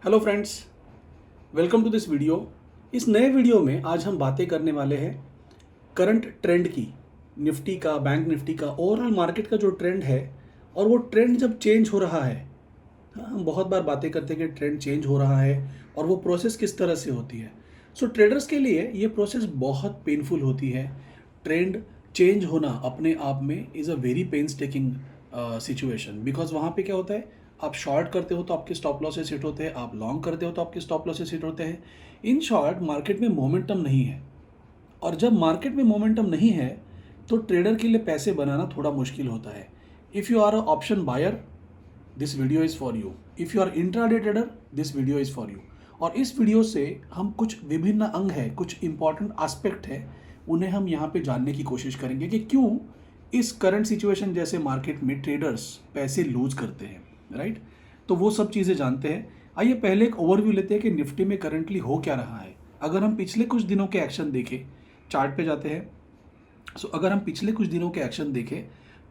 Hello friends, welcome to this video. इस नए video में आज हम बातें करने वाले हैं करंट ट्रेंड की, निफ्टी का, बैंक निफ्टी का, ओवरऑल मार्केट का जो ट्रेंड है। और वो ट्रेंड जब चेंज हो रहा है, हम बहुत बार बातें करते हैं कि ट्रेंड चेंज हो रहा है और वो प्रोसेस किस तरह से होती है। सो ट्रेडर्स के लिए ये प्रोसेस बहुत पेनफुल होती है। ट्रेंड चेंज होना अपने आप में is a very painstaking situation, because वहाँ पे क्या होता है, आप शॉर्ट करते हो तो आपके स्टॉप लॉसेस हिट होते हैं, आप लॉन्ग करते हो तो आपके स्टॉप लॉसेस हिट होते हैं। इन शॉर्ट, मार्केट में मोमेंटम नहीं है, और जब मार्केट में मोमेंटम नहीं है तो ट्रेडर के लिए पैसे बनाना थोड़ा मुश्किल होता है। If you are a option buyer, this video is for you. If you are intraday trader, this video is for you. और इस वीडियो से हम कुछ विभिन्न अंग है, कुछ इंपॉर्टेंट एस्पेक्ट है, उन्हें हम यहाँ पे जानने की कोशिश करेंगे कि क्यों इस करंट सिचुएशन जैसे मार्केट में ट्रेडर्स पैसे लूज करते हैं, राइट। तो वो सब चीज़ें जानते हैं। आइए पहले एक ओवरव्यू लेते हैं कि निफ्टी में करंटली हो क्या रहा है। अगर हम पिछले कुछ दिनों के एक्शन देखें, चार्ट पे जाते हैं। अगर हम पिछले कुछ दिनों के एक्शन देखें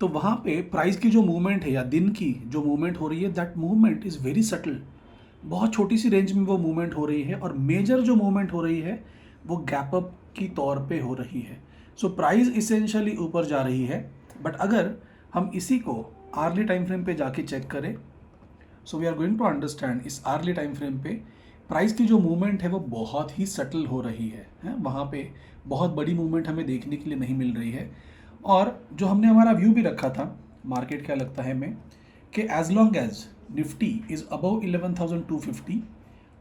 तो वहाँ पे प्राइस की जो मूवमेंट है या दिन की जो मूवमेंट हो रही है, that movement is very subtle. बहुत छोटी सी रेंज में वो मूवमेंट हो रही है, और मेजर जो मूवमेंट हो रही है वो गैप अप की तौर पे हो रही है। प्राइस इसेंशियली ऊपर जा रही है। बट अगर हम इसी को आर्ली टाइम फ्रेम पे जाके चेक करें, we are going to understand इस आर्ली टाइम फ्रेम पे प्राइस की जो मूवमेंट है वो बहुत ही सटल हो रही है। वहाँ पे बहुत बड़ी मूवमेंट हमें देखने के लिए नहीं मिल रही है। और जो हमने हमारा व्यू भी रखा था, मार्केट क्या लगता है हमें, कि as long as Nifty is above 11,250,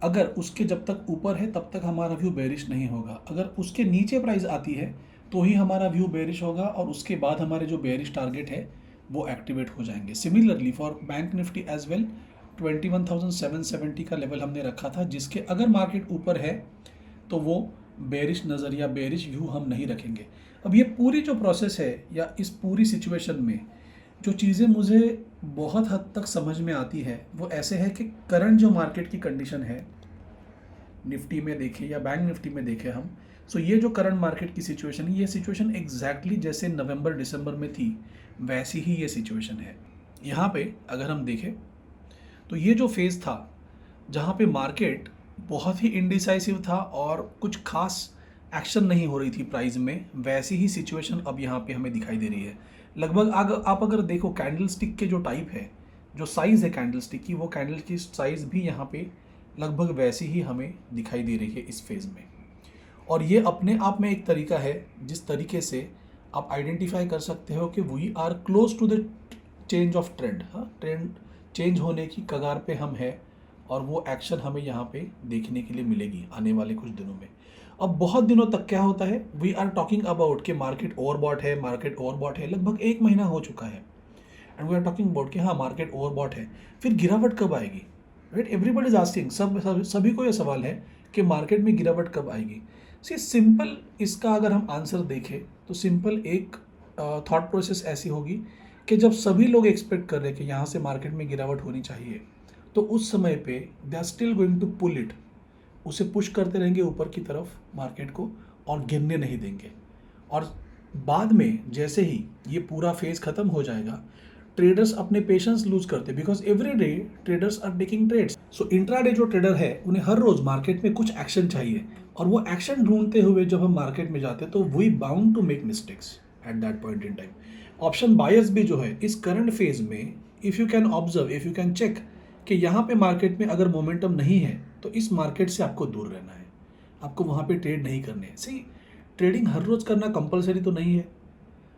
अगर उसके जब तक ऊपर है तब तक हमारा व्यू बेरिश नहीं होगा। अगर उसके नीचे प्राइस आती है तो ही हमारा व्यू बेरिश होगा, और उसके बाद हमारे जो बेरिश टारगेट है वो एक्टिवेट हो जाएंगे। Similarly for bank Nifty as well, 21,770 का लेवल हमने रखा था, जिसके अगर मार्केट ऊपर है तो वो बेरिश नज़र या बेरिश व्यू हम नहीं रखेंगे। अब ये पूरी जो प्रोसेस है या इस पूरी सिचुएशन में जो चीज़ें मुझे बहुत हद तक समझ में आती है वो ऐसे है कि करंट जो मार्केट की कंडीशन है, निफ्टी में देखें या बैंक निफ्टी में देखें हम, ये जो करंट मार्केट की सिचुएशन है, ये सिचुएशन एग्जैक्टली जैसे नवंबर दिसंबर में थी वैसी ही ये सिचुएशन है। यहाँ पे अगर हम देखें तो ये जो फेज़ था जहाँ पे मार्केट बहुत ही इंडिसाइसिव था और कुछ खास एक्शन नहीं हो रही थी प्राइस में, वैसी ही सिचुएशन अब यहाँ पे हमें दिखाई दे रही है। लगभग आप अगर देखो कैंडल स्टिक के जो टाइप है, जो साइज़ है कैंडल स्टिक की, वो कैंडल की साइज़ भी यहाँ पे लगभग वैसी ही हमें दिखाई दे रही है इस फेज़ में। और ये अपने आप में एक तरीका है जिस तरीके से आप आइडेंटिफाई कर सकते हो कि we are close to the change of trend. हाँ, ट्रेंड चेंज होने की कगार पे हम है, और वो एक्शन हमें यहाँ पे देखने के लिए मिलेगी आने वाले कुछ दिनों में। अब बहुत दिनों तक क्या होता है, वी आर टॉकिंग अबाउट कि मार्केट ओवरबॉट है, मार्केट ओवरबॉट है, लगभग 1 महीना हो चुका है, and we are talking about कि हाँ मार्केट ओवरबॉट है। फिर गिरावट कब आएगी, राइट। एवरीबॉडी इज आस्किंग, सभी को ये सवाल है कि मार्केट में गिरावट कब आएगी। सिंपल इसका अगर हम आंसर देखें तो सिंपल एक थॉट प्रोसेस ऐसी होगी कि जब सभी लोग एक्सपेक्ट कर रहे हैं कि यहाँ से मार्केट में गिरावट होनी चाहिए, तो उस समय पे they are still going to pull it, उसे पुश करते रहेंगे ऊपर की तरफ मार्केट को, और गिरने नहीं देंगे। और बाद में जैसे ही ये पूरा फेज़ ख़त्म हो जाएगा, ट्रेडर्स अपने पेशेंस लूज करते, because every day traders are taking trades. Intraday जो ट्रेडर है उन्हें हर रोज़ मार्केट में कुछ एक्शन चाहिए, और वो एक्शन ढूंढते हुए जब हम मार्केट में जाते हैं तो we bound to make mistakes at that point in time. Option buyers भी जो है इस करंट फेज में, if you can observe, if you can check कि यहाँ पे मार्केट में अगर मोमेंटम नहीं है तो इस मार्केट से आपको दूर रहना है, आपको वहाँ पे ट्रेड नहीं करने हैं। सही, ट्रेडिंग हर रोज़ करना कंपलसरी तो नहीं है।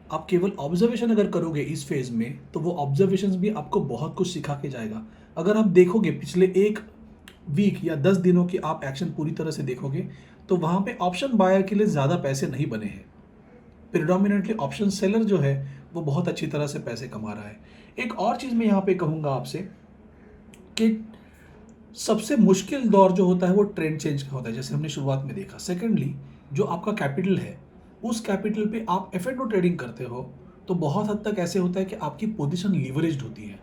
आप केवल ऑब्जर्वेशन अगर करोगे इस फेज में तो वो ऑब्जर्वेशंस भी आपको बहुत कुछ सिखा के जाएगा। अगर आप देखोगे पिछले 1 वीक या 10 दिनों की आप एक्शन पूरी तरह से देखोगे तो वहाँ पे ऑप्शन बायर के लिए ज़्यादा पैसे नहीं बने हैं। प्रिडोमिनेटली ऑप्शन सेलर जो है वो बहुत अच्छी तरह से पैसे कमा रहा है। एक और चीज़ मैं यहाँ पे कहूँगा आपसे कि सबसे मुश्किल दौर जो होता है वो ट्रेंड चेंज का होता है, जैसे हमने शुरुआत में देखा। सेकेंडली, जो आपका कैपिटल है उस कैपिटल पे आप एफ&ओ ट्रेडिंग करते हो तो बहुत हद तक ऐसे होता है कि आपकी पोजीशन लीवरेज्ड होती है,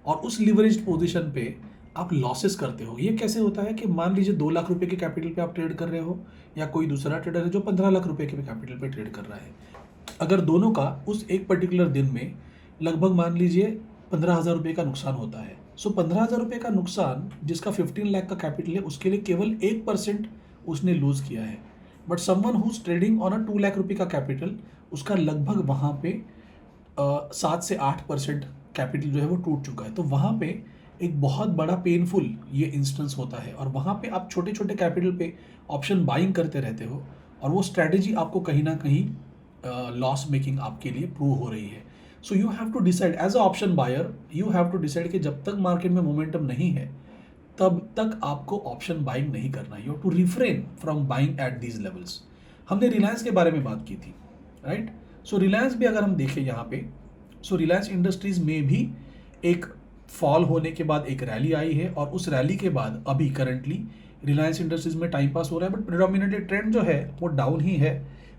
और उस लीवरेज्ड पोजीशन पे आप लॉसेस करते हो। ये कैसे होता है कि मान लीजिए 2 लाख रुपए के कैपिटल पे आप ट्रेड कर रहे हो, या कोई दूसरा ट्रेडर है जो 15 लाख रुपए के कैपिटल पे ट्रेड कर रहा है। अगर दोनों का उस एक पर्टिकुलर दिन में लगभग मान लीजिए 15,000 रुपये का नुकसान होता है। सो 15,000 रुपये का नुकसान जिसका 15 लाख का कैपिटल है उसके लिए केवल 1% उसने लूज़ किया है। But someone who's trading on a 2 lakh रुपये का कैपिटल, उसका लगभग वहाँ पे 7 से 8% कैपिटल जो है वो टूट चुका है। तो वहाँ पे एक बहुत बड़ा पेनफुल ये इंस्टेंस होता है और वहाँ पे आप छोटे छोटे कैपिटल पे ऑप्शन बाइंग करते रहते हो और वो स्ट्रैटेजी आपको कहीं ना कहीं लॉस मेकिंग आपके लिए प्रूव हो रही है। So you have to decide as a option buyer, you have to decide कि जब तक मार्केट में मोमेंटम नहीं है तब तक आपको ऑप्शन बाइंग नहीं करना है। You have to refrain from buying at these levels. हमने रिलायंस के बारे में बात की थी, राइट। सो रिलायंस भी अगर हम देखें यहाँ पे, सो रिलायंस इंडस्ट्रीज में भी एक फॉल होने के बाद एक रैली आई है और उस रैली के बाद अभी करंटली रिलायंस इंडस्ट्रीज में टाइम पास हो रहा है, बट प्रेडोमिनेटली ट्रेंड जो है वो डाउन ही है।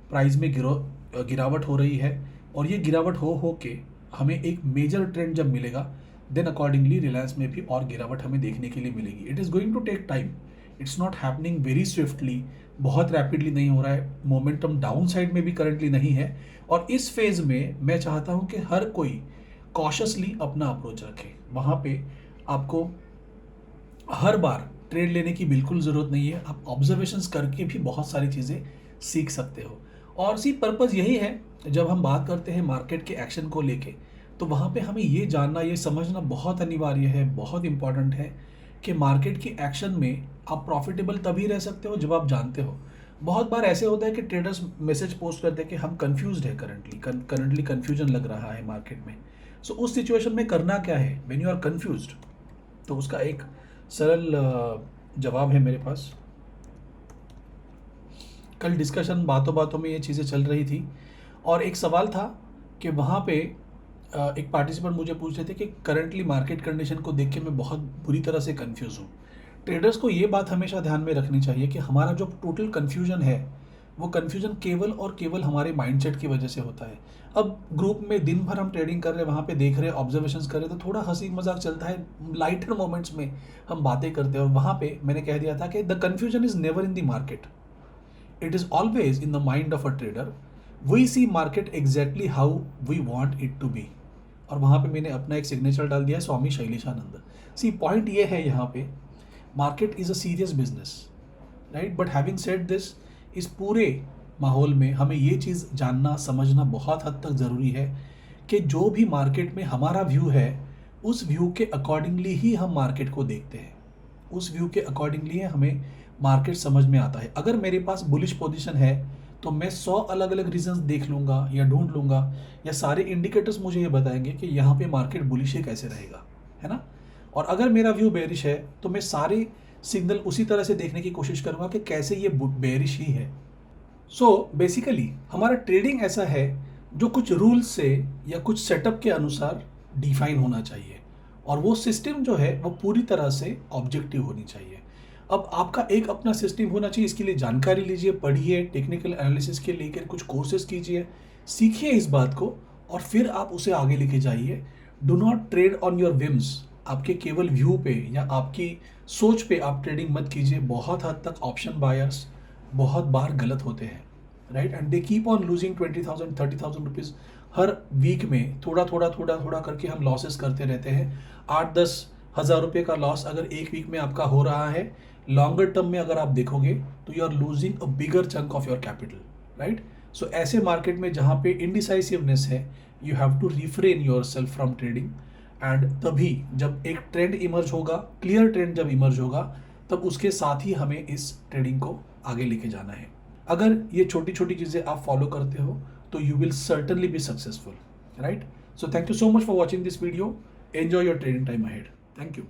प्राइस में गिरावट हो रही है और ये गिरावट हो के हमें एक मेजर ट्रेंड जब मिलेगा देन अकॉर्डिंगली रिलायंस में भी और गिरावट हमें देखने के लिए मिलेगी। It is going to take time, it's not happening very swiftly, बहुत रैपिडली नहीं हो रहा है। मोमेंटम डाउन साइड में भी करंटली नहीं है और इस फेज़ में मैं चाहता हूँ कि हर कोई कॉशियसली अपना अप्रोच रखे। वहाँ पे आपको हर बार ट्रेड लेने की बिल्कुल ज़रूरत नहीं है, आप ऑब्जर्वेशंस करके भी बहुत सारी चीज़ें सीख सकते हो। और सी पर्पज़ यही है, जब हम बात करते हैं मार्केट के एक्शन को लेके तो वहाँ पे हमें ये जानना, ये समझना बहुत अनिवार्य है, बहुत इंपॉर्टेंट है कि मार्केट के एक्शन में आप प्रॉफिटेबल तभी रह सकते हो जब आप जानते हो। बहुत बार ऐसे होता है कि ट्रेडर्स मैसेज पोस्ट करते हैं कि हम कंफ्यूज्ड है, करंटली कन्फ्यूजन लग रहा है मार्केट में। सो उस सिचुएशन में करना क्या है व्हेन यू आर कंफ्यूज्ड, तो उसका एक सरल जवाब है मेरे पास। कल डिस्कशन बातों बातों में ये चीज़ें चल रही थी और एक सवाल था कि वहाँ पे एक पार्टिसिपेंट मुझे पूछ रहे थे कि करंटली मार्केट कंडीशन को देख के मैं बहुत बुरी तरह से कंफ्यूज हूँ। ट्रेडर्स को ये बात हमेशा ध्यान में रखनी चाहिए कि हमारा जो टोटल कंफ्यूजन है वो कंफ्यूजन केवल और केवल हमारे माइंडसेट की वजह से होता है। अब ग्रुप में दिन भर हम ट्रेडिंग कर रहे हैं, वहाँ पे देख रहे हैं, ऑब्जर्वेशंस कर रहे हैं, तो थोड़ा हंसी मजाक चलता है, लाइटर मोमेंट्स में हम बातें करते हैं और वहाँ पे मैंने कह दिया था कि the confusion is never in the market, it is always in the mind of a trader. We see market exactly how we want it to be. और वहाँ पे मैंने अपना एक सिग्नेचर डाल दिया है, स्वामी शैलेशानंद। सी पॉइंट ये है यहाँ पे, market is a serious business, right. But having said this, इस पूरे माहौल में हमें ये चीज़ जानना समझना बहुत हद तक ज़रूरी है कि जो भी मार्केट में हमारा व्यू है उस व्यू के अकॉर्डिंगली ही हम मार्केट को देखते हैं, उस व्यू के अकॉर्डिंगली हमें मार्केट समझ में आता है। अगर मेरे पास बुलिश पोजीशन है तो मैं 100 अलग अलग रीजंस देख लूँगा या ढूंढ लूँगा या सारे इंडिकेटर्स मुझे ये बताएंगे कि यहाँ पे मार्केट बुलिश है कैसे रहेगा, है ना। और अगर मेरा व्यू बेरिश है तो मैं सारे सिग्नल उसी तरह से देखने की कोशिश करूँगा कि कैसे ये बेरिश ही है। सो बेसिकली हमारा ट्रेडिंग ऐसा है जो कुछ रूल्स से या कुछ सेटअप के अनुसार डिफाइन होना चाहिए और वो सिस्टम जो है वो पूरी तरह से ऑब्जेक्टिव होनी चाहिए। अब आपका एक अपना सिस्टम होना चाहिए, इसके लिए जानकारी लीजिए, पढ़िए, टेक्निकल एनालिसिस के लेकर कुछ कोर्सेज कीजिए, सीखिए इस बात को और फिर आप उसे आगे लेके जाइए। Do not trade on your whims, आपके केवल व्यू पे या आपकी सोच पे आप ट्रेडिंग मत कीजिए। बहुत हद तक ऑप्शन बायर्स बहुत बार गलत होते हैं, right, and they keep on losing 20,000 30,000 rupees हर वीक में। थोड़ा थोड़ा करके हम लॉसेस करते रहते हैं। 8-10 हज़ार रुपये का लॉस अगर एक वीक में आपका हो रहा है, लॉन्गर टर्म में अगर आप देखोगे तो you are losing a bigger chunk of your capital, right. So ऐसे मार्केट में जहाँ पे इनडिसाइसिवनेस है, you have to refrain your self from trading. And तभी जब एक ट्रेंड इमर्ज होगा, क्लियर ट्रेंड जब इमर्ज होगा, तब उसके साथ ही हमें इस ट्रेडिंग को आगे लेके जाना है। अगर ये छोटी छोटी चीज़ें आप फॉलो करते हो तो you will certainly be successful, right. So thank you so much for watching this video. Enjoy your trading time ahead. Thank you.